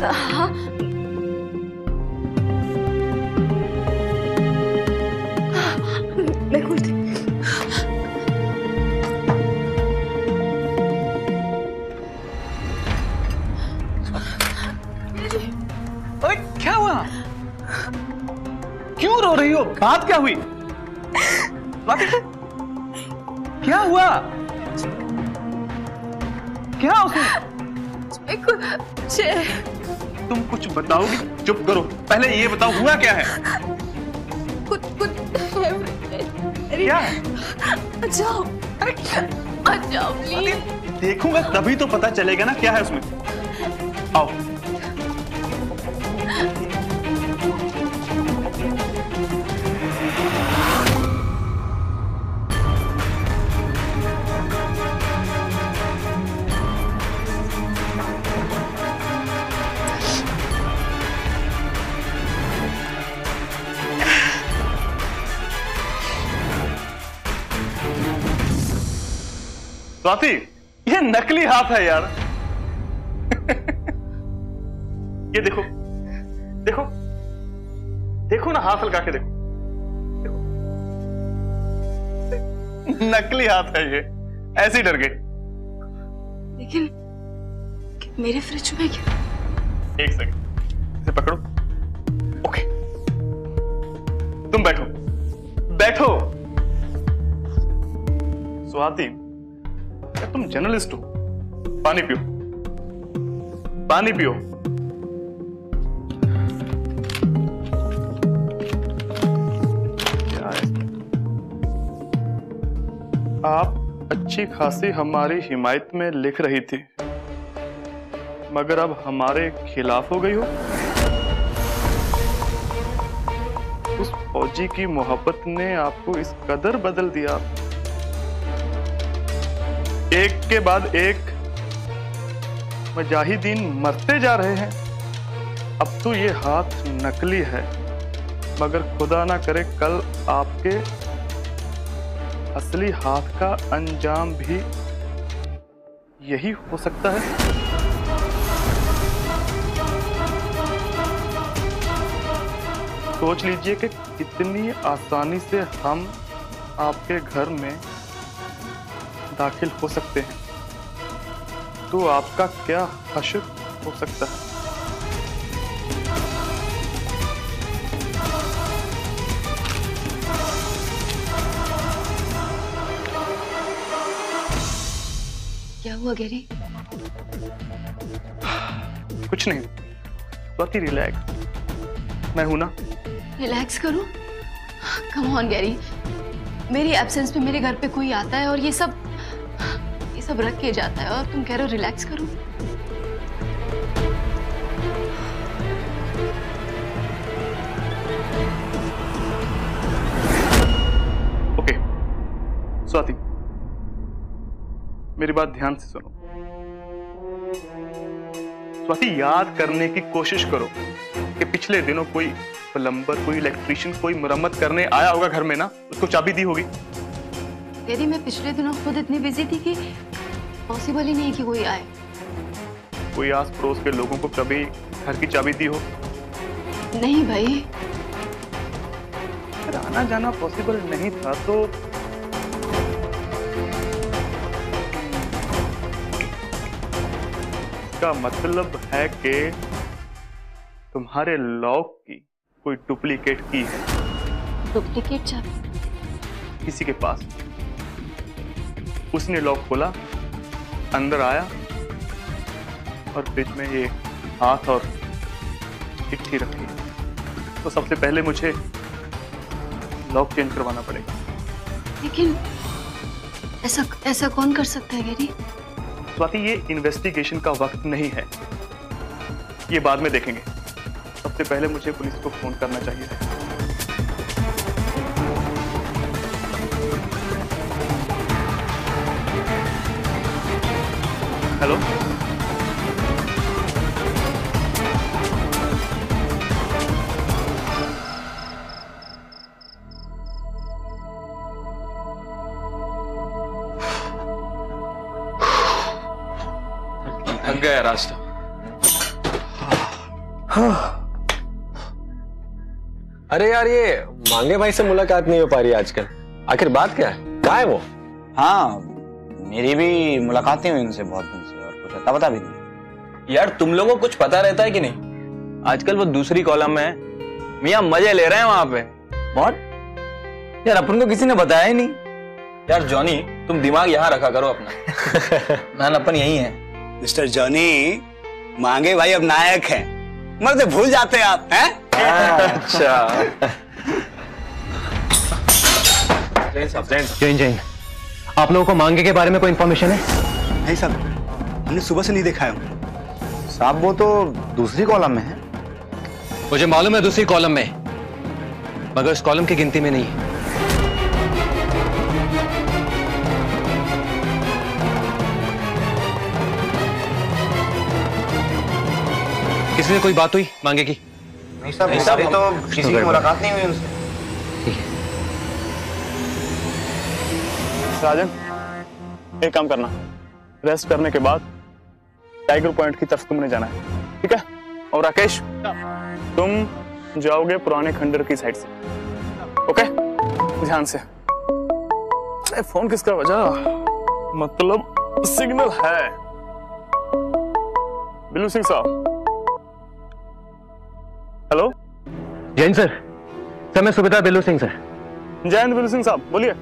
हाँ मैं खोलती। अरे क्या हुआ? क्यों रो रही हो? बात क्या हुई? क्या हुआ? क्या उसने? तुम कुछ बताओगी? चुप करो, पहले ये बताओ हुआ क्या है? कुछ क्या है? जाओ जाओ प्लीज। देखूंगा तभी तो पता चलेगा ना क्या है उसमें। आओ। स्वाति, ये नकली हाथ है यार। ये देखो देखो देखो ना, हाथ लगा के देखो, देखो। नकली हाथ है ये, ऐसे ही डर गए। लेकिन मेरे फ्रिज में क्या? एक सेकंड, इसे पकड़ो। ओके, तुम बैठो बैठो। स्वाति, क्या तुम जर्नलिस्ट हो? पानी पियो, पानी पियो। क्या है? आप अच्छी खासी हमारी हिमायत में लिख रही थी, मगर अब हमारे खिलाफ हो गई हो। उस फौजी की मोहब्बत ने आपको इस कदर बदल दिया, एक के बाद एक मुजाहिदीन मरते जा रहे हैं। अब तो ये हाथ नकली है, मगर खुदा ना करे कल आपके असली हाथ का अंजाम भी यही हो सकता है। सोच लीजिए कि कितनी आसानी से हम आपके घर में दाखिल हो सकते हैं, तो आपका क्या हश्र हो सकता है। क्या हुआ गैरी? कुछ नहीं, स्वाति रिलैक्स, मैं हूं ना। रिलैक्स करूं? कम ऑन गैरी, मेरी एब्सेंस में मेरे घर पे कोई आता है और ये सब रख के जाता है, और तुम कह रहे हो रिलैक्स करूं? ओके स्वाति, मेरी बात ध्यान से सुनो। स्वाति, याद करने की कोशिश करो कि पिछले दिनों कोई प्लम्बर, कोई इलेक्ट्रिशियन, कोई मरम्मत करने आया होगा घर में ना, उसको चाबी दी होगी। यदि मैं पिछले दिनों खुद इतनी बिजी थी कि पॉसिबल ही नहीं कि कोई आए। कोई आस पड़ोस के लोगों को कभी घर की चाबी दी हो? नहीं भाई। अगर आना जाना पॉसिबल नहीं था तो इसका मतलब है कि तुम्हारे लॉक की कोई डुप्लीकेट की है। डुप्लीकेट चाबी? किसी के पास। उसने लॉक खोला, अंदर आया और फ्रिज में ये हाथ और चिट्ठी रखी। तो सबसे पहले मुझे लॉक चेंज करवाना पड़ेगा। लेकिन ऐसा कौन कर सकता है गैरी? स्वाति, ये इन्वेस्टिगेशन का वक्त नहीं है, ये बाद में देखेंगे। सबसे पहले मुझे पुलिस को फोन करना चाहिए। हेलो, थक गया रास्ता। अरे यार, ये मांगे भाई से मुलाकात नहीं हो पा रही आजकल, आखिर बात क्या है? कहाँ है वो? हाँ, मेरी भी मुलाकात नहीं हुई उनसे बहुत दिन से, और कुछ अता पता भी नहीं। यार तुम लोगों को कुछ पता रहता है कि नहीं? आजकल वो दूसरी कॉलम में है, मियां मजे ले रहे हैं वहां पे। बहुत यार, अपन को किसी ने बताया ही नहीं। यार जॉनी, तुम दिमाग यहाँ रखा करो अपना। मैन, अपन यही है। मिस्टर जॉनी, मांगे भाई अब नायक हैं, मर्द भूल जाते हैं आप, हैं? अच्छा। जैन जैन, आप लोगों को मांगे के बारे में कोई इंफॉर्मेशन है? नहीं साहब, हमने सुबह से नहीं देखा है। साहब वो तो दूसरी कॉलम में है। मुझे मालूम है दूसरी कॉलम में, मगर उस कॉलम की गिनती में नहीं है। किसी से कोई बात हुई मांगे की? नहीं साहब, हमारी तो किसी की मुलाकात नहीं हुई उनसे। राजन, एक काम करना, रेस्ट करने के बाद टाइगर पॉइंट की तरफ तुमने जाना है, ठीक है? और राकेश, तुम जाओगे पुराने खंडर की साइड से, ओके? ध्यान से। अरे फोन किसका बजा? मतलब सिग्नल है। बिल्लू सिंह साहब, हेलो। जैन सर, मैं सुबेदार बिल्लू सिंह सर। जय हिंद बिल्लू सिंह साहब, बोलिए।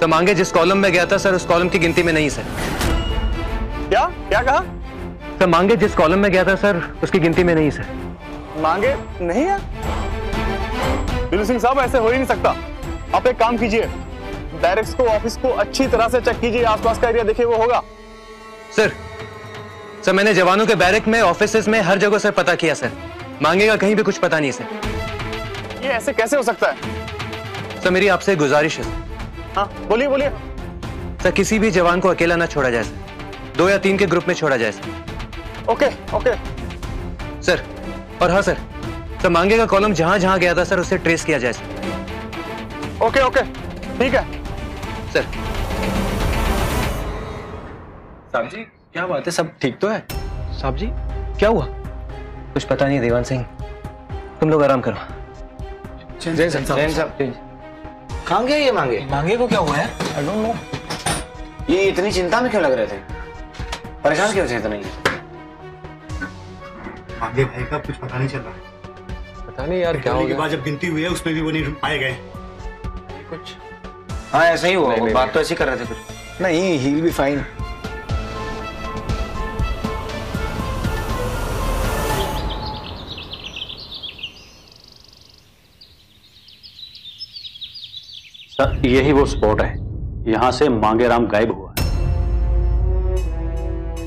सर मांगे जिस कॉलम में गया था सर, उस कॉलम की गिनती में नहीं सर। क्या क्या कहा? सर मांगे जिस कॉलम में गया था सर, उसकी गिनती में नहीं सर। मांगे नहीं है? बिल्लू सिंह साहब, ऐसे हो ही नहीं सकता। आप एक काम कीजिए, बैरक्स को, ऑफिस को अच्छी तरह से चेक कीजिए, आसपास का एरिया देखिए, वो होगा। सर मैंने जवानों के बैरक में, ऑफिसेज में, हर जगह सर पता किया सर, मांगे का कहीं भी कुछ पता नहीं सर। ये ऐसे कैसे हो सकता है? सर मेरी आपसे गुजारिश है सर। हाँ बोलिए बोलिए। सर किसी भी जवान को अकेला ना छोड़ा जाए सर, 2 या 3 के ग्रुप में छोड़ा जाए सर। Okay okay sir. और हाँ सर, मांगे का कॉलम जहां जहां गया था सर, उसे ट्रेस किया जाए सर। ओके ओके ठीक है सर। साहब जी, क्या बात है? सब ठीक तो है? साहब जी क्या हुआ? कुछ पता नहीं देवान सिंह, तुम लोग आराम करो। जैन साहब, कहाँ गए ये मांगे? मांगे को क्या हुआ है? I don't know. ये इतनी चिंता में क्यों लग रहे थे? परेशान क्यों थे इतना? मांगे भाई का कुछ पता नहीं चल रहा। पता नहीं यार क्या हो गया। बाद जब गिनती हुई है उसमें भी वो नहीं पाए गए कुछ। हाँ ऐसा ही हुआ, वो बात तो ऐसी कर रहे थे कुछ। नहीं, he will be fine. Sir यही वो स्पॉट है, यहाँ से मांगेराम गायब हुआ।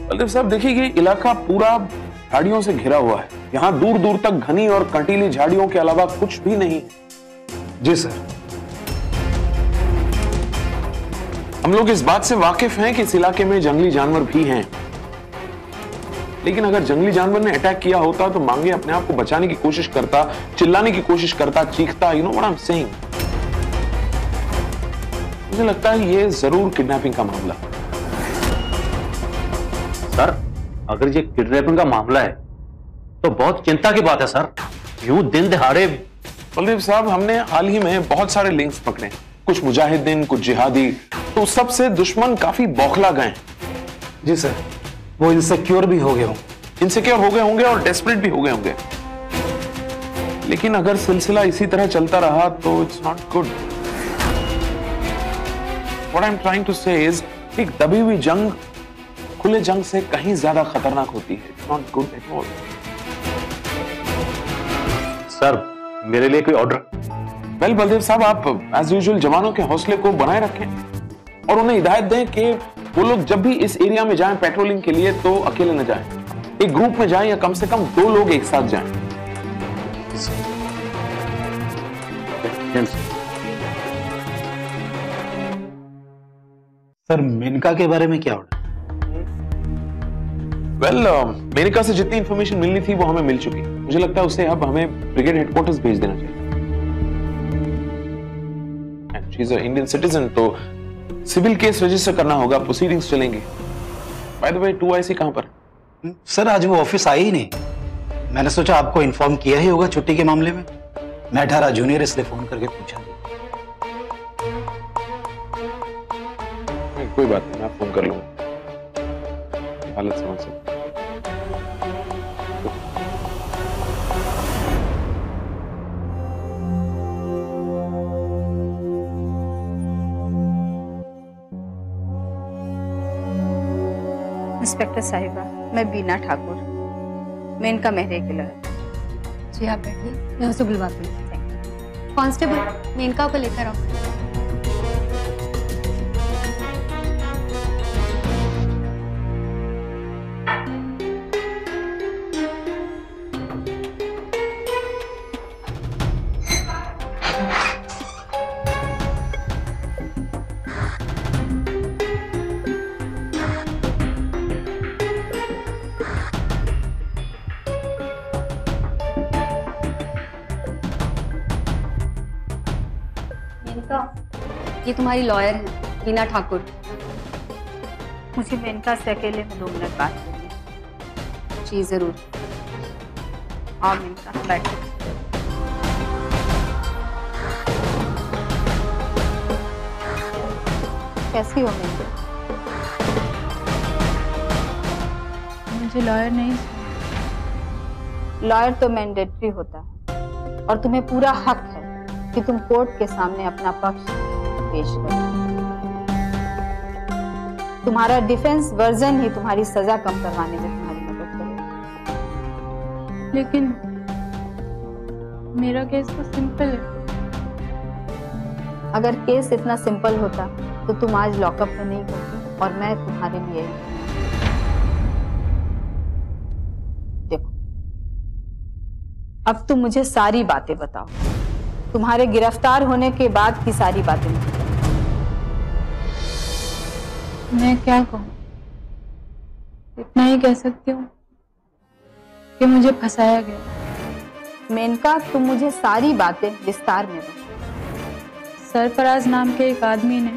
बलदेव साहब देखिए, ये इलाका पूरा झाड़ियों से घिरा हुआ है। यहाँ दूर दूर तक घनी और कंटीली झाड़ियों के अलावा कुछ भी नहीं। जी सर। हम लोग इस बात से वाकिफ हैं कि इस इलाके में जंगली जानवर भी हैं, लेकिन अगर जंगली जानवर ने अटैक किया होता तो मांगे अपने आप को बचाने की कोशिश करता, चिल्लाने की कोशिश करता, चीखता। You know what I am saying? मुझे लगता है ये जरूर किडनैपिंग का मामला। सर अगर ये किडनैपिंग का मामला है तो बहुत चिंता की बात है सर। यूं दिन दिहाड़े। बलदेव साहब, हमने हाल ही में बहुत सारे लिंक्स पकड़े, कुछ मुजाहिदीन, कुछ जिहादी, तो सबसे दुश्मन काफी बौखला गए। जी सर, वो इनसिक्योर भी हो गए होंगे। इनसिक्योर हो गए होंगे और डेस्परेट भी हो गए होंगे। लेकिन अगर सिलसिला इसी तरह चलता रहा तो it's not good. What I'm trying to say is, एक दबी हुई जंग खुले जंग से कहीं ज्यादा खतरनाक होती है। It's not good at all. Sir मेरे लिए कोई ऑर्डर? वेल बलदेव साहब, आप एज यूजुअल जवानों के हौसले को बनाए रखें और उन्हें हिदायत दें कि वो लोग जब भी इस एरिया में जाएं पेट्रोलिंग के लिए तो अकेले न जाएं, एक ग्रुप में जाएं या कम से कम 2 लोग एक साथ जाएं। सर मेनका के बारे में क्या ऑर्डर? वेल मेनका से जितनी इंफॉर्मेशन मिलनी थी वो हमें मिल चुकी। मुझे लगता है उसे अब हमें ब्रिगेड हेडक्वार्टर्स भेज देना चाहिए। And she is a Indian citizen, तो सिविल केस रजिस्टर करना होगा, प्रोसीडिंग्स चलेंगे। बाय द वे 2IC कहां पर? सर आज वो ऑफिस आई ही नहीं। मैंने सोचा आपको इन्फॉर्म किया ही होगा छुट्टी के मामले में। मैं ठहरा जूनियर इसलिए फोन करके पूछा। कोई बात नहीं, मैं फोन कर लूंगा। हालत समझ सकता। इंस्पेक्टर साहिबा, मैं बीना ठाकुर, मेनका मेहरे की लॉयर। जी आप बैठिए, मैं उसे बुलवाती हूँ। कांस्टेबल, मेनका को लेकर आओ। ये तुम्हारी लॉयर है बीना ठाकुर। मुझे मेनका से अकेले में 2 मिनट बात करनी है। जी जरूर। आओ मेनका, बैठो। कैसी हो मेनका? मुझे लॉयर नहीं। लॉयर तो मैंडेटरी होता है और तुम्हें पूरा हक है कि तुम कोर्ट के सामने अपना पक्ष पेश करो। तुम्हारा डिफेंस वर्जन ही तुम्हारी सजा कम करवाने में तुम्हारी मदद करेगा। लेकिन मेरा केस तो सिंपल है। अगर केस इतना सिंपल होता तो तुम आज लॉकअप में नहीं होती और मैं तुम्हारे लिए ही। देखो, अब तुम मुझे सारी बातें बताओ। तुम्हारे गिरफ्तार होने के बाद की सारी बातें मुझे बताओ। मैं क्या कहूँ? इतना ही कह सकती हूँ कि मुझे फंसाया गया। मेनका, तुम मुझे सारी बातें विस्तार में बताओ। सरफराज नाम के एक आदमी ने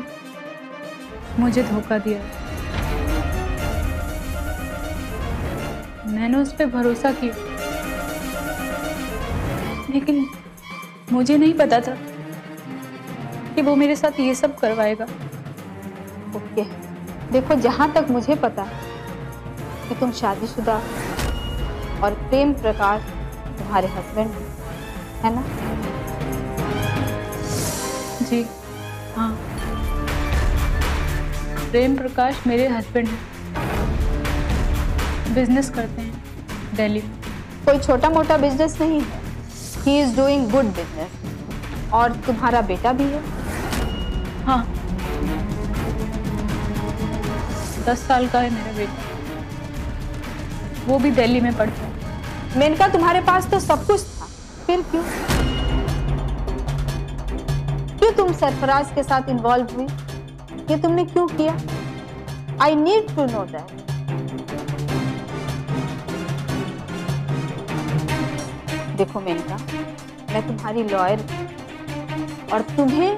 मुझे धोखा दिया। मैंने उस पर भरोसा किया, लेकिन मुझे नहीं पता था कि वो मेरे साथ ये सब करवाएगा। ओके, देखो, जहां तक मुझे पता कि तुम शादीशुदा और प्रेम प्रकाश तुम्हारे हस्बैंड है ना? जी हाँ, प्रेम प्रकाश मेरे हस्बैंड हैं। बिजनेस करते हैं दिल्ली में। कोई छोटा मोटा बिजनेस नहीं है। He is doing good business. और तुम्हारा बेटा भी है? हाँ, 10 साल का है मेरा बेटा। वो भी दिल्ली में पढ़ता है। मेनका, तुम्हारे पास तो सब कुछ था, फिर क्यों तुम सरफराज के साथ इन्वॉल्व हुई? ये तुमने क्यों किया? I need to know that. देखो मेनका, मैं तुम्हारी लॉयर और तुम्हें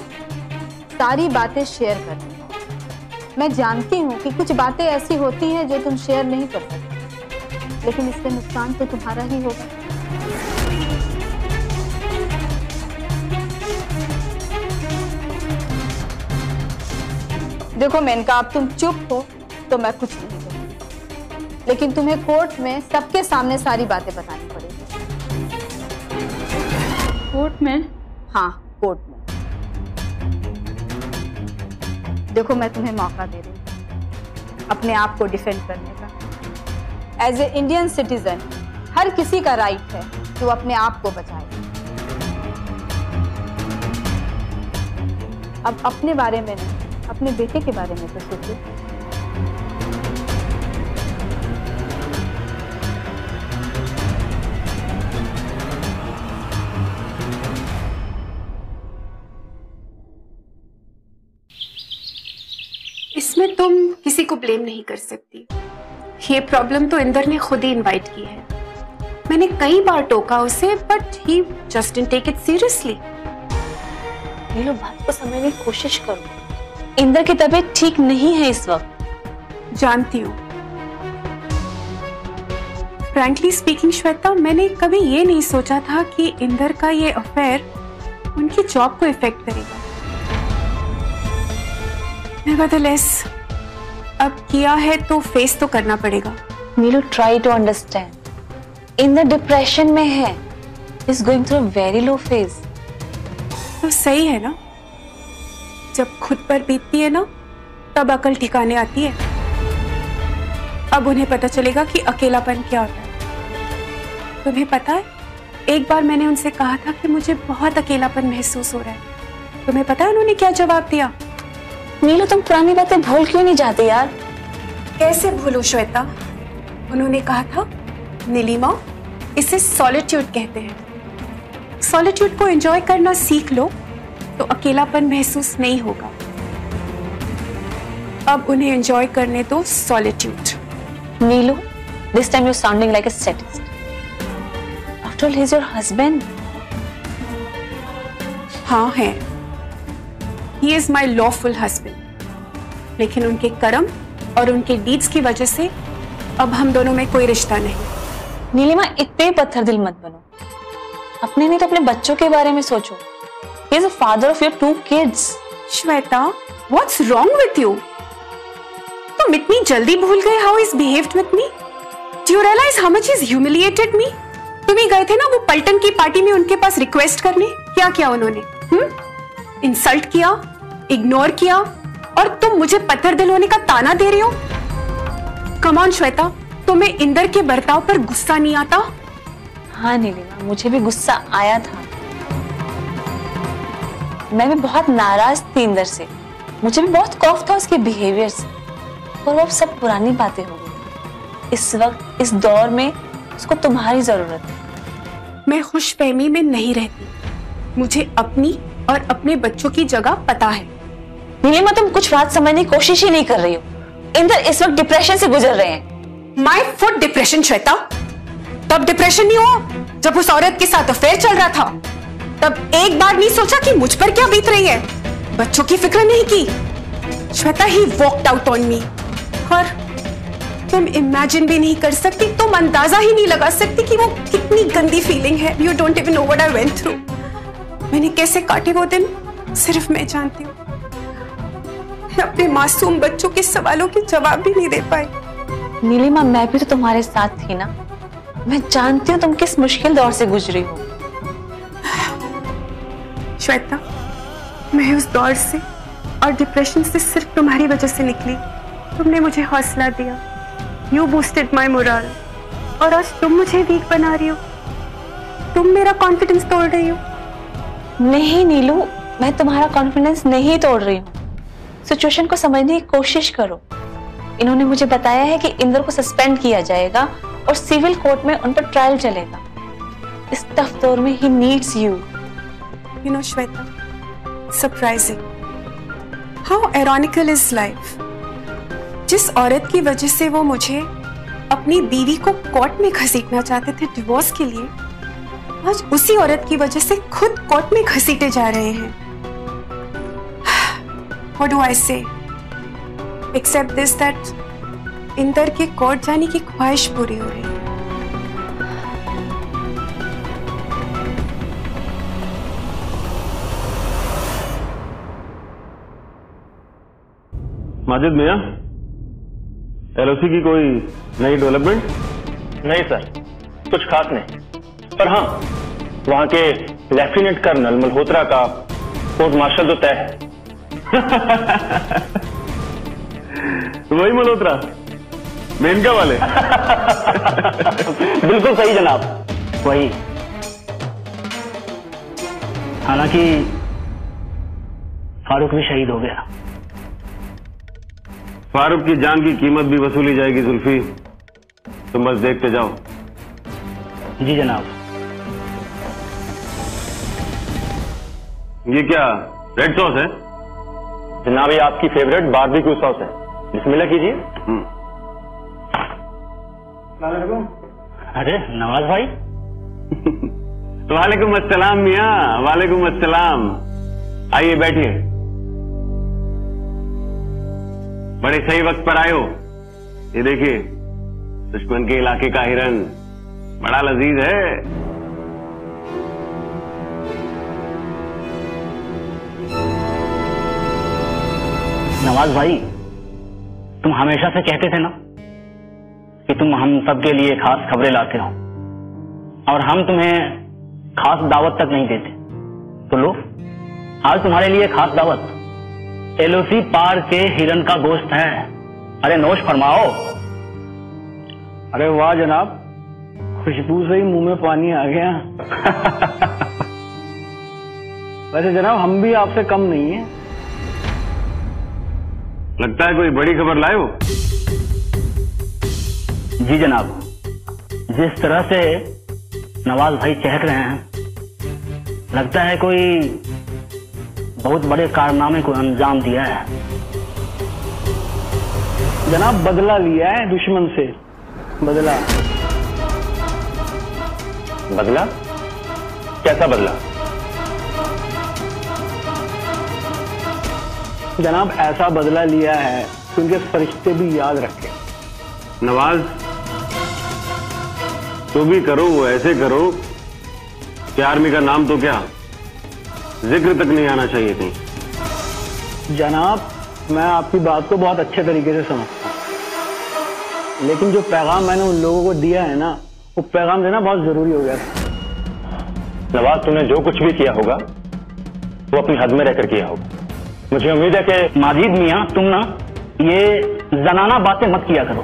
सारी बातें शेयर करनी है। मैं जानती हूँ कि कुछ बातें ऐसी होती हैं जो तुम शेयर नहीं कर सकते, लेकिन इससे नुकसान तो तुम्हारा ही होगा। देखो मेनका, अब तुम चुप हो तो मैं कुछ नहीं करूँगी, लेकिन तुम्हें कोर्ट में सबके सामने सारी बातें बतानी पड़ेगी। कोर्ट में? हाँ, कोर्ट में। देखो, मैं तुम्हें मौका दे रही हूँ अपने आप को डिफेंड करने का। एज ए इंडियन सिटीजन, हर किसी का राइट है कि वो अपने आप को बचाए। अब अपने बारे में नहीं, अपने बेटे के बारे में तो सोचो। इसमें तुम किसी को ब्लेम नहीं कर सकती। ये प्रॉब्लम तो इंदर ने खुद ही इनवाइट की है। मैंने कई बार टोका उसे, but he just didn't take it seriously. ये लोग बात को समझने की कोशिश करो। इंदर की तबीयत ठीक नहीं है इस वक्त। जानती हूँ, फ्रैंकली स्पीकिंग श्वेता, मैंने कभी ये नहीं सोचा था कि इंदर का ये अफेयर उनकी जॉब को इफेक्ट करेगा। नेवरदलेस, अब किया है तो फेस तो करना पड़ेगा। Neelu, try to understand. Inder depression में है, is going through a very low phase. तो सही है ना, जब खुद पर बीतती है ना तब अकल ठिकाने आती है। अब उन्हें पता चलेगा कि अकेलापन क्या होता है। तुम्हें पता है, एक बार मैंने उनसे कहा था कि मुझे बहुत अकेलापन महसूस हो रहा है। तुम्हें पता है उन्होंने क्या जवाब दिया? नीलू, तुम पुरानी बातें भूल क्यों नहीं जाती यार? कैसे भूलूं श्वेता? उन्होंने कहा था, नीलिमा, इसे सॉलिट्यूड कहते हैं। सॉलिट्यूड को एंजॉय करना सीख लो तो अकेलापन महसूस नहीं होगा। अब उन्हें एंजॉय करने दो solitude. Neelu, this time you're sounding like a sadist. After all, he's your husband. हाँ है, he is my lawful husband. लेकिन उनके कर्म और उनके डीड्स की वजह से अब हम दोनों में कोई रिश्ता नहीं। नीलिमा, इतने पत्थर दिल मत बनो। अपने नहीं तो अपने बच्चों के बारे में सोचो। He is the father of your 2 kids. Shweta, what's wrong with you? तुम इतनी जल्दी भूल गए how he's behaved with me? Do you realize how much he's humiliated me? तुम ही गए थे ना वो पलटन की पार्टी में उनके पास रिक्वेस्ट करने। क्या किया उन्होंने? इंसल्ट किया, इग्नोर किया, और तुम मुझे पत्थर दिल होने का ताना दे रही हो। कम ऑन श्वेता, तुम्हें इंदर के बर्ताव पर गुस्सा नहीं आता? हाँ नीलिमा, मुझे भी गुस्सा आया था। मैं भी बहुत नाराज थी इंदर से। मुझे भी बहुत खौफ था उसके बिहेवियर से। और वो अब सब पुरानी बातें हो गई। इस वक्त, इस दौर में उसको तुम्हारी जरूरत है। मैं खुशफहमी में नहीं रहती। मुझे अपनी और अपने बच्चों की जगह पता है। नीलिमा, तुम कुछ बात समझने की कोशिश ही नहीं कर रही हो। इंदर इस वक्त डिप्रेशन से गुजर रहे हैं। My foot depression Shweta? तब डिप्रेशन नहीं हुआ जब उस औरत के साथ अफेयर चल रहा था। तब एक बार नहीं सोचा कि मुझ पर क्या बीत रही है। बच्चों की फिक्र नहीं की। Shweta, he walked out on me. और तुम इमेजिन भी नहीं कर सकती, तुम अंदाजा ही नहीं लगा सकती कि वो कितनी गंदी फीलिंग है। You don't even know what I went through. मैंने कैसे काटे वो दिन सिर्फ मैं जानती हूँ। मैं अपने मासूम बच्चों के सवालों के जवाब भी नहीं दे पाई। नीलिमा, मैं भी तो तुम्हारे साथ थी ना। मैं जानती हूँ तुम किस मुश्किल दौर से गुजरी हो। श्वेता, मैं उस दौर से और डिप्रेशन से सिर्फ तुम्हारी वजह से निकली। तुमने मुझे हौसला दिया। You boosted my morale. और आज तुम मुझे वीक बना रही हो। तुम मेरा कॉन्फिडेंस तोड़ रही हो। नहीं नीलू, मैं तुम्हारा कॉन्फिडेंस नहीं तोड़ रही हूँ। सिचुएशन को समझने की कोशिश करो। इन्होंने मुझे बताया है कि इंदर को सस्पेंड किया जाएगा और सिविल कोर्ट में उन पर ट्रायल चलेगा। इस टफ दौर में he needs you. You know Shweta, surprising how ironical is life. जिस औरत की वजह से वो मुझे अपनी बीवी को कोर्ट में घसीटना चाहते थे डिवोर्स के लिए, आज उसी औरत की वजह से खुद कोर्ट में घसीटे जा रहे हैं। What do I say? Except this that Inder के कोर्ट जाने की ख्वाहिश पूरी हो रही है। माजिद मियां, एलओसी की कोई नई डेवलपमेंट? नहीं सर, कुछ खास नहीं। पर हाँ, वहां के लेफ्टिनेंट कर्नल मल्होत्रा का पोस्ट मार्शल तो तय है। वही मल्होत्रा, मेनका वाले? बिल्कुल सही जनाब, वही। हालांकि फारूक भी शहीद हो गया। फारूक की जान की कीमत भी वसूली जाएगी जुल्फी, तुम बस देखते जाओ। जी जनाब। ये क्या रेड सॉस है? जनाब, ये आपकी फेवरेट बारबेक्यू सॉस है। बिस्मिल्लाह कीजिए। अरे नवाज भाई। वालेकुम अस्सलाम मियां, वालेकुम अस्सलाम। आइए बैठिए। बड़े सही वक्त पर आए हो। ये देखिए, दुश्मन के इलाके का हिरन बड़ा लजीज है। नवाज भाई, तुम हमेशा से कहते थे ना कि तुम हम सबके लिए खास खबरें लाते हो, और हम तुम्हें खास दावत तक नहीं देते। तो लो, आज तुम्हारे लिए खास दावत। एलओसी पार के हिरन का गोश्त है। अरे नोश फरमाओ। अरे वाह जनाब, खुशबू से ही मुंह में पानी आ गया। वैसे जनाब हम भी आपसे कम नहीं है। लगता है कोई बड़ी खबर लाए हो। जी जनाब, जिस तरह से नवाज भाई चहक रहे हैं, लगता है कोई बहुत बड़े कारनामे को अंजाम दिया है। जनाब बदला लिया है दुश्मन से। बदला। बदला? कैसा बदला? जनाब ऐसा बदला लिया है कि उनके फरिश्ते भी याद रखे। नवाज, तो भी करो वो ऐसे करो कि आर्मी का नाम तो क्या जिक्र तक नहीं आना चाहिए कहीं। जनाब मैं आपकी बात को बहुत अच्छे तरीके से समझता हूँ, लेकिन जो पैगाम मैंने उन लोगों को दिया है ना, वो पैगाम देना बहुत जरूरी हो गया था। नवाज, तुमने जो कुछ भी किया होगा वो अपनी हद में रहकर किया होगा। मुझे उम्मीद है कि माजिद मियां, तुम ना ये जनाना बातें मत किया करो।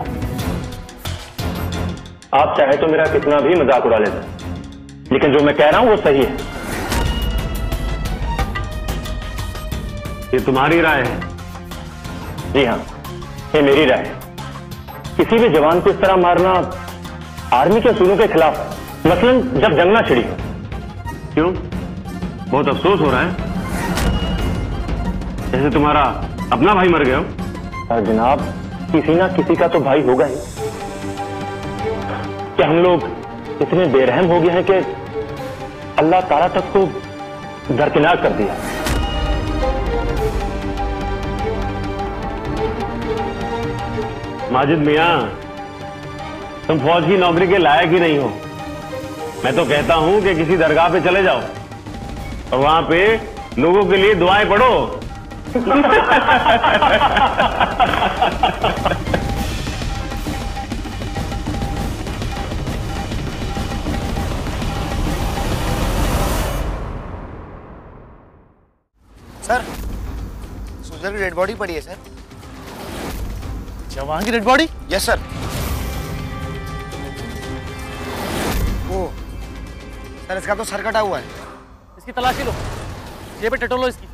आप चाहे तो मेरा कितना भी मजाक उड़ा लेना, लेकिन जो मैं कह रहा हूं वो सही है। ये तुम्हारी राय है? जी हाँ, ये मेरी राय है। किसी भी जवान को इस तरह मारना आर्मी के असूलों के खिलाफ, मसलन जब जंग ना छिड़ी हो। क्यों? बहुत अफसोस हो रहा है, जैसे तुम्हारा अपना भाई मर गया हो। जनाब, किसी ना किसी का तो भाई होगा ही। क्या हम लोग इतने बेरहम हो गए हैं कि अल्लाह ताला तक को दरकिनार कर दिया? माजिद मियां, तुम फौज की नौकरी के लायक ही नहीं हो। मैं तो कहता हूं कि किसी दरगाह पे चले जाओ और वहां पे लोगों के लिए दुआएं पढ़ो। सर, सुजर की डेड बॉडी पड़ी है सर। जवान की dead body? Yes sir. Oh sir, इसका तो सर कटा हुआ है। इसकी तलाशी लो, जेब पे टटोलो इसकी।